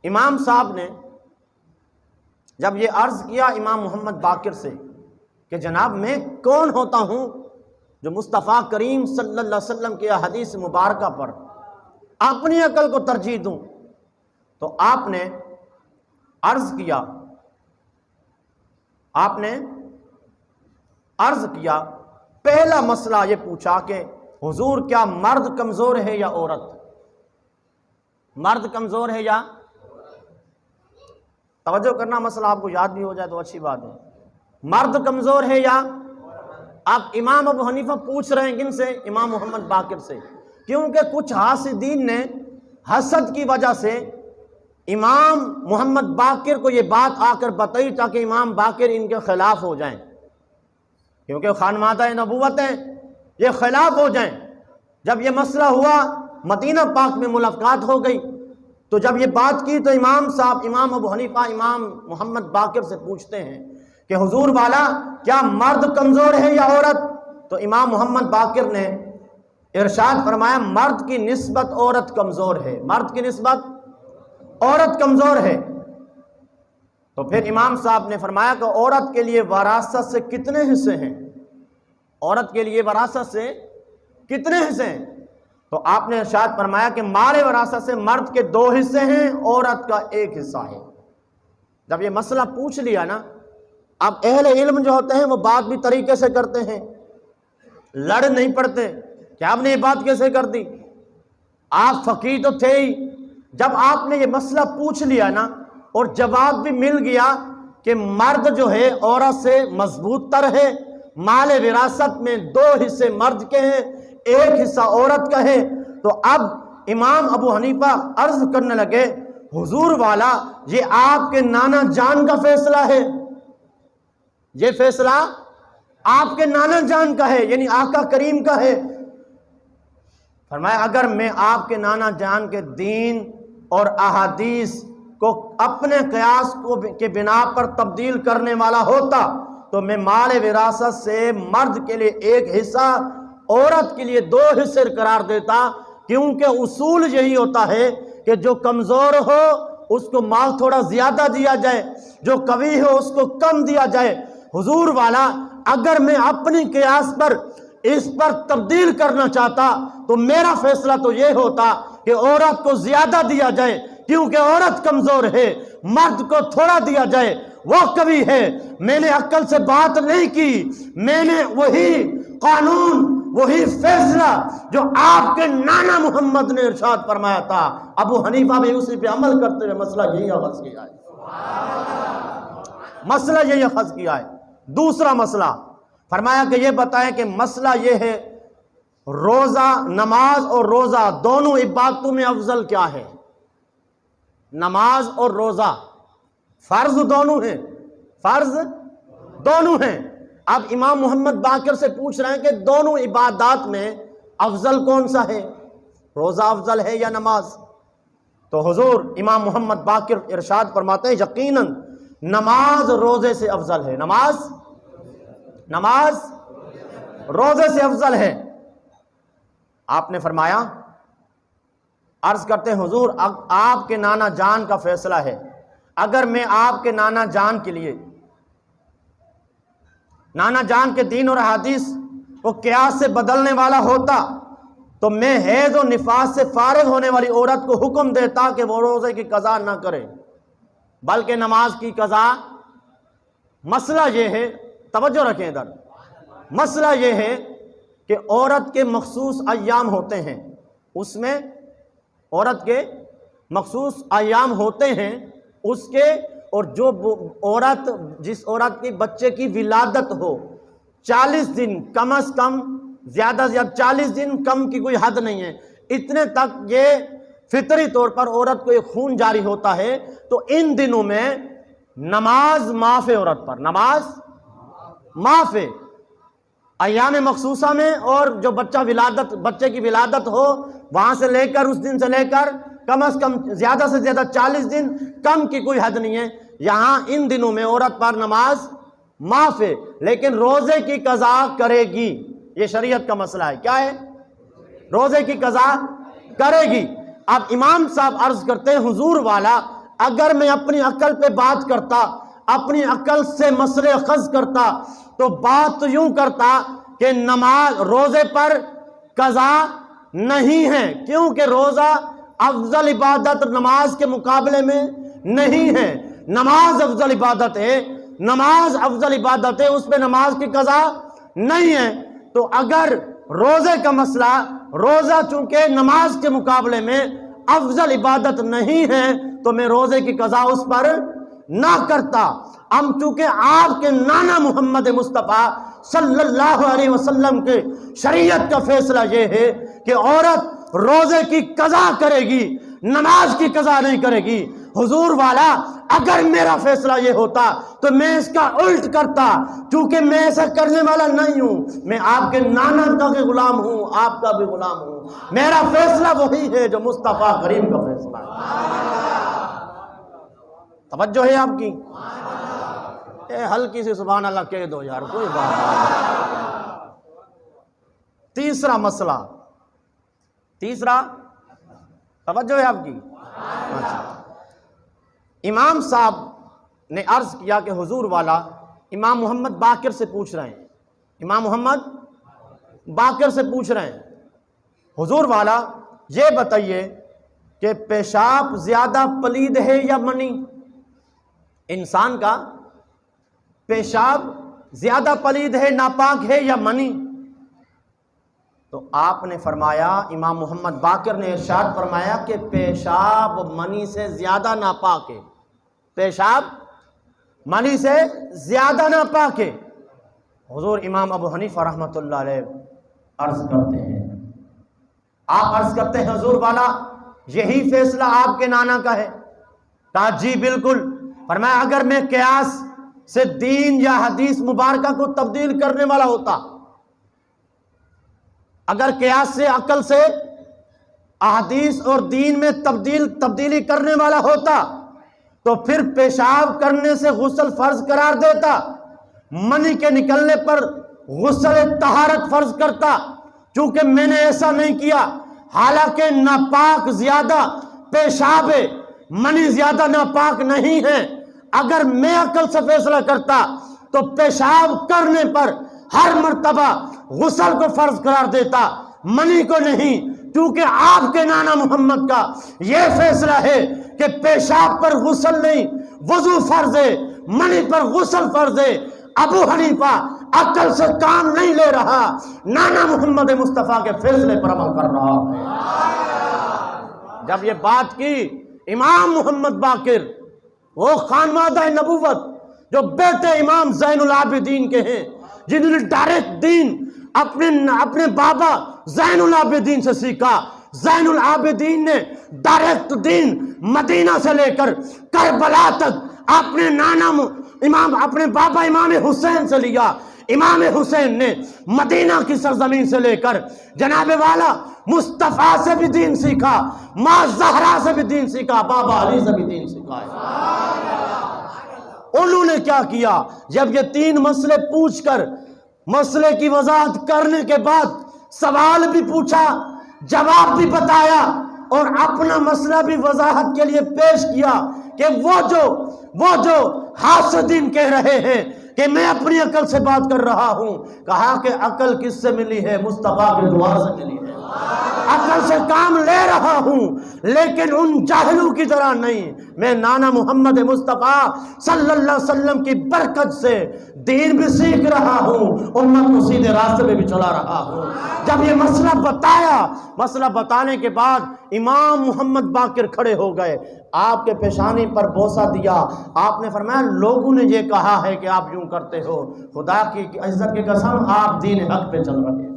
امام صاحب نے جب یہ عرض کیا امام محمد باقر سے کہ جناب میں کون ہوتا ہوں جو مصطفیٰ کریم صلی اللہ علیہ وسلم کی حدیث مبارکہ پر اپنی عقل کو ترجیح دوں، تو آپ نے عرض کیا پہلا مسئلہ یہ پوچھا کہ حضور کیا مرد کمزور ہے یا عورت؟ مرد کمزور ہے یا توجہ کرنا، مسئلہ آپ کو یاد بھی ہو جائے تو اچھی بات ہے۔ مرد کمزور ہے یا؟ اب امام ابو حنیفہ پوچھ رہے ہیں کن سے؟ امام محمد باقر سے، کیونکہ کچھ حاسدین نے حسد کی وجہ سے امام محمد باقر کو یہ بات آ کر بتائی تاکہ امام باقر ان کے خلاف ہو جائیں، کیونکہ خانمادہ نبوت ہے، یہ خلاف ہو جائیں۔ جب یہ مسئلہ ہوا مدینہ پاک میں ملاقات ہو گئی، تو جب یہ بات کی تو امام ابو حنیفہ امام محمد باقر سے پوچھتے ہیں کہ حضور والا کیا مرد کمزور ہے یا عورت؟ تو امام محمد باقر نے ارشاد فرمایا مرد کی نسبت عورت کمزور ہے، مرد کی نسبت عورت کمزور ہے۔ تو پھر امام صاحب نے فرمایا کہ عورت کے لیے وراثت سے کتنے حصے ہیں؟ عورت کے لیے وراثت سے کتنے حصے ہیں؟ تو آپ نے ارشاد فرمایا کہ مال وراثت سے مرد کے 2 حصے ہیں، عورت کا 1 حصہ ہے۔ جب یہ مسئلہ پوچھ لیا نا، اب اہل علم جو ہوتے ہیں وہ بات بھی طریقے سے کرتے ہیں، لڑ نہیں پڑتے کہ آپ نے یہ بات کیسے کر دی، آپ فقیہ تو تھے ہی۔ جب آپ نے یہ مسئلہ پوچھ لیا نا اور جواب بھی مل گیا کہ مرد جو ہے عورت سے مضبوط تر ہے، مال وراثت میں 2 حصے مرد کے ہیں، 1 حصہ عورت کا ہے، تو اب امام ابو حنیفہ عرض کرنے لگے حضور والا یہ آپ کے نانا جان کا فیصلہ ہے، یہ فیصلہ آپ کے نانا جان کا ہے، یعنی آقا کریم کا ہے۔ فرمایا اگر میں آپ کے نانا جان کے دین اور احادیث کو اپنے قیاس کے بنا پر تبدیل کرنے والا ہوتا تو میں مال وراثت سے مرد کے لیے 1 حصہ، عورت کے لیے 2 حصے قرار دیتا، کیونکہ اصول یہی ہوتا ہے کہ جو کمزور ہو اس کو مال تھوڑا زیادہ دیا جائے، جو قوی ہو اس کو کم دیا جائے۔ حضور والا اگر میں اپنی قیاس پر اس پر تبدیل کرنا چاہتا تو میرا فیصلہ تو یہ ہوتا کہ عورت کو زیادہ دیا جائے کیونکہ عورت کمزور ہے، مرد کو تھوڑا دیا جائے، وہ قوی ہے۔ میں نے عقل سے بات نہیں کی، میں نے وہی قانون، وہی فیصلہ جو آپ کے نانا محمد نے ارشاد فرمایا تھا، ابو حنیفہ بھی اسی پہ عمل کرتے ہوئے مسئلہ یہی اخذ کیا ہے، مسئلہ یہی اخذ کیا ہے۔ دوسرا مسئلہ فرمایا کہ یہ بتائیں کہ مسئلہ یہ ہے روزہ، نماز اور روزہ دونوں عبادتوں میں افضل کیا ہے؟ نماز اور روزہ فرض دونوں ہیں، فرض دونوں ہیں۔ اب امام محمد باقر سے پوچھ رہے ہیں کہ دونوں عبادات میں افضل کون سا ہے، روزہ افضل ہے یا نماز؟ تو حضور امام محمد باقر ارشاد فرماتے ہیں یقیناً نماز روزے سے افضل ہے، نماز روزے سے افضل ہے۔ آپ نے فرمایا عرض کرتے ہیں حضور آپ کے نانا جان کا فیصلہ ہے، اگر میں آپ کے نانا جان کے لیے، نانا جان کے دین اور احادیث کو قیاس سے بدلنے والا ہوتا تو میں حیض و نفاس سے فارغ ہونے والی عورت کو حکم دیتا کہ وہ روزے کی قضا نہ کرے بلکہ نماز کی قضا۔ مسئلہ یہ ہے، توجہ رکھیں ادھر، مسئلہ یہ ہے کہ عورت کے مخصوص ایام ہوتے ہیں، اس میں عورت کے مخصوص ایام ہوتے ہیں اس کے، اور جو عورت، جس عورت کی بچے کی ولادت ہو 40 دن کم از کم، زیادہ سے زیادہ 40 دن، کم کی کوئی حد نہیں ہے، اتنے تک یہ فطری طور پر عورت کو ایک خون جاری ہوتا ہے، تو ان دنوں میں نماز معاف ہے، عورت پر نماز معاف ہے ایام مخصوصہ میں، اور جو بچے کی ولادت ہو وہاں سے لے کر، اس دن سے لے کر کم از کم زیادہ سے زیادہ 40 دن، کم کی کوئی حد نہیں ہے، یہاں ان دنوں میں عورت پر نماز معاف ہے، لیکن روزے کی قضا کرے گی، یہ شریعت کا مسئلہ ہے، کیا ہے؟ روزے کی قضا کرے گی۔ اب امام صاحب عرض کرتے ہیں حضور والا اگر میں اپنی عقل پہ بات کرتا، اپنی عقل سے مسئلے خز کرتا، تو بات تو یوں کرتا کہ نماز روزے پر قضا نہیں ہے، کیونکہ روزہ افضل عبادت نماز کے مقابلے میں نہیں ہے۔ نماز افضل عبادت ہے، نماز افضل عبادت ہے، اس پہ نماز کی قضا نہیں ہے۔ تو اگر روزے کا مسئلہ، روزہ چونکہ نماز کے مقابلے میں افضل عبادت نہیں ہے، تو میں روزے کی قضا اس پر نہ کرتا۔ ہم چونکہ آپ کے نانا محمد مصطفیٰ صلی اللہ علیہ وسلم کے شریعت کا فیصلہ یہ ہے کہ عورت روزے کی قضا کرے گی، نماز کی قضا نہیں کرے گی۔ حضور والا، اگر میرا فیصلہ یہ ہوتا تو میں اس کا الٹ کرتا، چونکہ میں ایسا کرنے والا نہیں ہوں، میں آپ کے نانا کا بھی غلام ہوں، آپ کا بھی غلام ہوں۔ میرا فیصلہ وہی ہے جو مصطفیٰ کریم کا فیصلہ ہے۔ توجہ ہے آپ کی؟ ہلکی سی سبحان اللہ کہہ دو یار، کوئی بات نہیں۔ تیسرا مسئلہ، تیسرا توجہ ہے آپ کی؟ امام صاحب نے عرض کیا کہ حضور والا، امام محمد باقر سے پوچھ رہے ہیں، امام محمد باقر سے پوچھ رہے ہیں، حضور والا یہ بتائیے کہ پیشاب زیادہ پلید ہے یا منی؟ انسان کا پیشاب زیادہ پلید ہے، ناپاک ہے یا منی؟ تو آپ نے فرمایا، امام محمد باقر نے ارشاد فرمایا کہ پیشاب منی سے زیادہ ناپاک ہے، پیشاب منی سے زیادہ ناپاک ہے۔ حضور امام ابو حنیفہ رحمۃ اللہ علیہ عرض کرتے ہیں، آپ عرض کرتے ہیں حضور والا یہی فیصلہ آپ کے نانا کا ہے؟ کہا جی بالکل۔ فرمایا اگر میں قیاس سے دین یا حدیث مبارکہ کو تبدیل کرنے والا ہوتا، اگر قیاس سے عقل سے احادیث اور دین میں تبدیلی کرنے والا ہوتا تو پھر پیشاب کرنے سے غسل فرض قرار دیتا، منی کے نکلنے پر غسل طہارت فرض کرتا۔ چونکہ میں نے ایسا نہیں کیا، حالانکہ ناپاک زیادہ پیشاب ہے، منی زیادہ ناپاک نہیں ہے۔ اگر میں عقل سے فیصلہ کرتا تو پیشاب کرنے پر ہر مرتبہ غسل کو فرض قرار دیتا، منی کو نہیں، کیونکہ آپ کے نانا محمد کا یہ فیصلہ ہے کہ پیشاب پر غسل نہیں، وضو فرض ہے، منی پر غسل فرض ہے۔ ابو حنیفہ عقل سے کام نہیں لے رہا، نانا محمد مصطفیٰ کے فیصلے پر عمل کر رہا ہے۔ جب یہ بات کی امام محمد باقر، وہ خانوادہ نبوت جو بیٹے امام زین العابدین کے ہیں، جنہوں نے ڈائریکٹ دین اپنے بابا زین العابدین سے سیکھا۔ زین العابدین نے ڈائریکٹ دین مدینہ سے لے کر کربلا تک اپنے اپنے بابا امام حسین سے لیا۔ امام حسین نے مدینہ کی سرزمین سے لے کر جناب والا مصطفیٰ سے بھی دین سیکھا، ماں زہرا سے بھی دین سیکھا، بابا علی سے بھی دین سیکھا ہے۔ انہوں نے کیا کیا؟ جب یہ تین مسئلے پوچھ کر، مسئلے کی وضاحت کرنے کے بعد سوال بھی پوچھا، جواب بھی بتایا اور اپنا مسئلہ بھی وضاحت کے لیے پیش کیا کہ وہ جو حاسدین کہہ رہے ہیں کہ میں اپنی عقل سے بات کر رہا ہوں، کہا کہ عقل کس سے ملی ہے؟ مصطفیٰ کے دعا سے ملی ہے۔ عقل سے کام لے رہا ہوں لیکن ان جاہلوں کی طرح نہیں، میں نانا محمد مصطفیٰ صلی اللہ علیہ وسلم کی برکت سے دین بھی سیکھ رہا ہوں، امت کو سیدھے راستے میں بھی چلا رہا ہوں۔ جب یہ مسئلہ بتایا، مسئلہ بتانے کے بعد امام محمد باقر کھڑے ہو گئے، آپ کے پیشانی پر بوسہ دیا۔ آپ نے فرمایا لوگوں نے یہ کہا ہے کہ آپ یوں کرتے ہو، خدا کی عزت کی قسم آپ دین حق پہ چل رہے ہیں۔